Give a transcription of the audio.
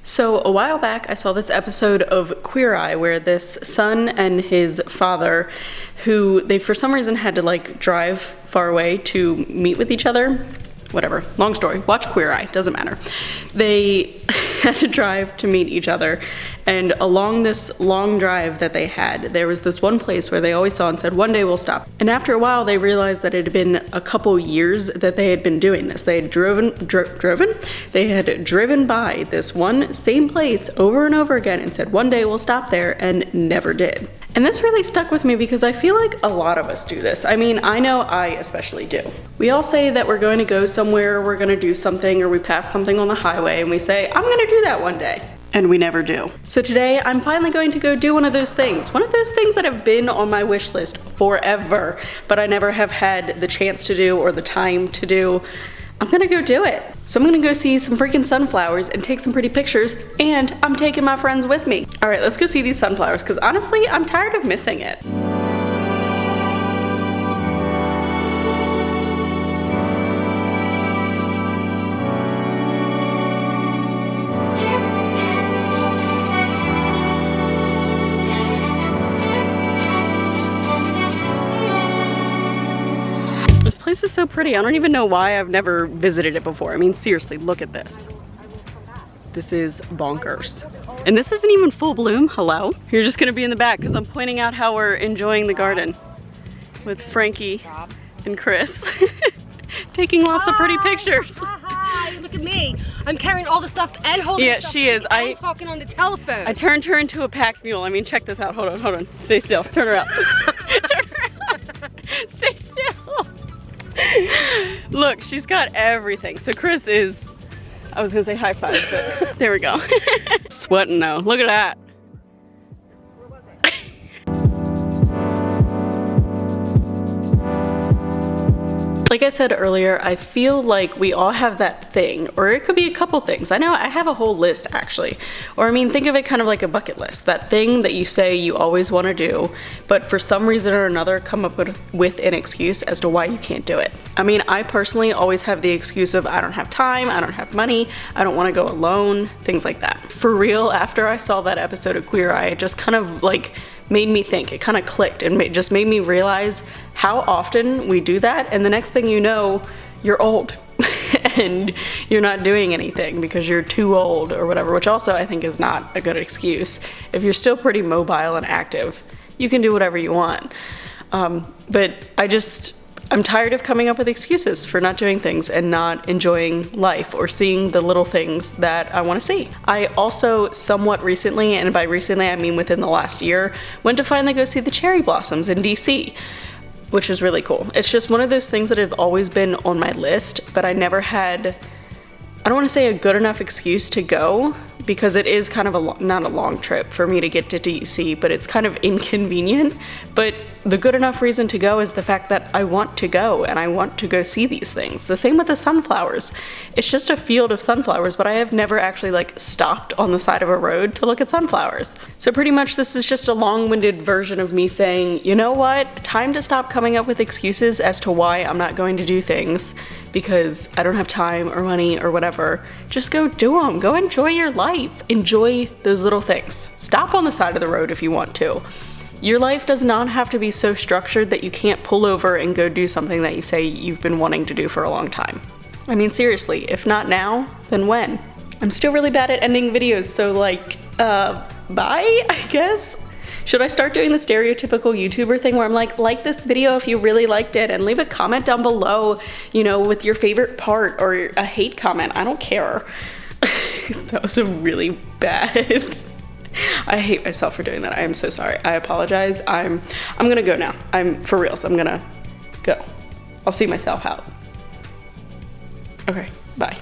So a while back I saw this episode of Queer Eye where this son and his father, who they for some reason had to like drive far away to meet with each other. Whatever, long story, watch Queer Eye, doesn't matter. They had to drive to meet each other, and along this long drive that they had, there was this one place where they always saw and said, one day we'll stop. And after a while, they realized that it had been a couple years that they had been doing this. They had They had driven by this one same place over and over again and said, one day we'll stop there, and never did. And this really stuck with me because I feel like a lot of us do this. I mean, I know I especially do. We all say that we're going to go somewhere, we're going to do something, or we pass something on the highway and we say, I'm going to do that one day. And we never do. So today, I'm finally going to go do one of those things. One of those things that have been on my wish list forever, but I never have had the chance to do or the time to do. I'm gonna go do it. So I'm gonna go see some freaking sunflowers and take some pretty pictures, and I'm taking my friends with me. All right, let's go see these sunflowers, because honestly, I'm tired of missing it. This is so pretty. I don't even know why I've never visited it before. I mean, seriously, look at this. This is bonkers. And this isn't even full bloom. Hello? You're just gonna be in the back because I'm pointing out how we're enjoying the garden with Frankie and Chris. Taking lots of pretty pictures. Hi, look at me. I'm carrying all the stuff and holding stuff. Yeah, she is. I'm talking on the telephone. I turned her into a pack mule. I mean, check this out. Hold on. Stay still. Turn around. Turn around. Stay still. Look, she's got everything. So Chris is, I was gonna say high five, but there we go. Sweating though, look at that. Like I said earlier, I feel like we all have that thing, or it could be a couple things. I know I have a whole list actually. Or I mean, think of it kind of like a bucket list. That thing that you say you always want to do, but for some reason or another come up with an excuse as to why you can't do it. I mean, I personally always have the excuse of I don't have time, I don't have money, I don't want to go alone, things like that. For real, after I saw that episode of Queer Eye, it just kind of like made me think. It kind of clicked and just made me realize how often we do that, and the next thing you know, you're old and you're not doing anything because you're too old or whatever, which also I think is not a good excuse. If you're still pretty mobile and active, you can do whatever you want. But I'm tired of coming up with excuses for not doing things and not enjoying life or seeing the little things that I want to see. I also somewhat recently, and by recently I mean within the last year, went to finally go see the cherry blossoms in DC, which is really cool. It's just one of those things that have always been on my list, but I never had, I don't want to say a good enough excuse to go, because it is kind of not a long trip for me to get to DC, but it's kind of inconvenient. But the good enough reason to go is the fact that I want to go and I want to go see these things. The same with the sunflowers. It's just a field of sunflowers, but I have never actually like stopped on the side of a road to look at sunflowers. So pretty much this is just a long-winded version of me saying, you know what? Time to stop coming up with excuses as to why I'm not going to do things because I don't have time or money or whatever. Just go do them. Go enjoy your life. Enjoy those little things. Stop on the side of the road if you want to. Your life does not have to be so structured that you can't pull over and go do something that you say you've been wanting to do for a long time. I mean, seriously, if not now, then when? I'm still really bad at ending videos, so like, bye, I guess? Should I start doing the stereotypical YouTuber thing where I'm like this video if you really liked it, and leave a comment down below, you know, with your favorite part or a hate comment, I don't care. That was a really bad. I hate myself for doing that. I am so sorry. I apologize. I'm gonna go now. I'm for real, so I'm gonna go. I'll see myself out. Okay, bye.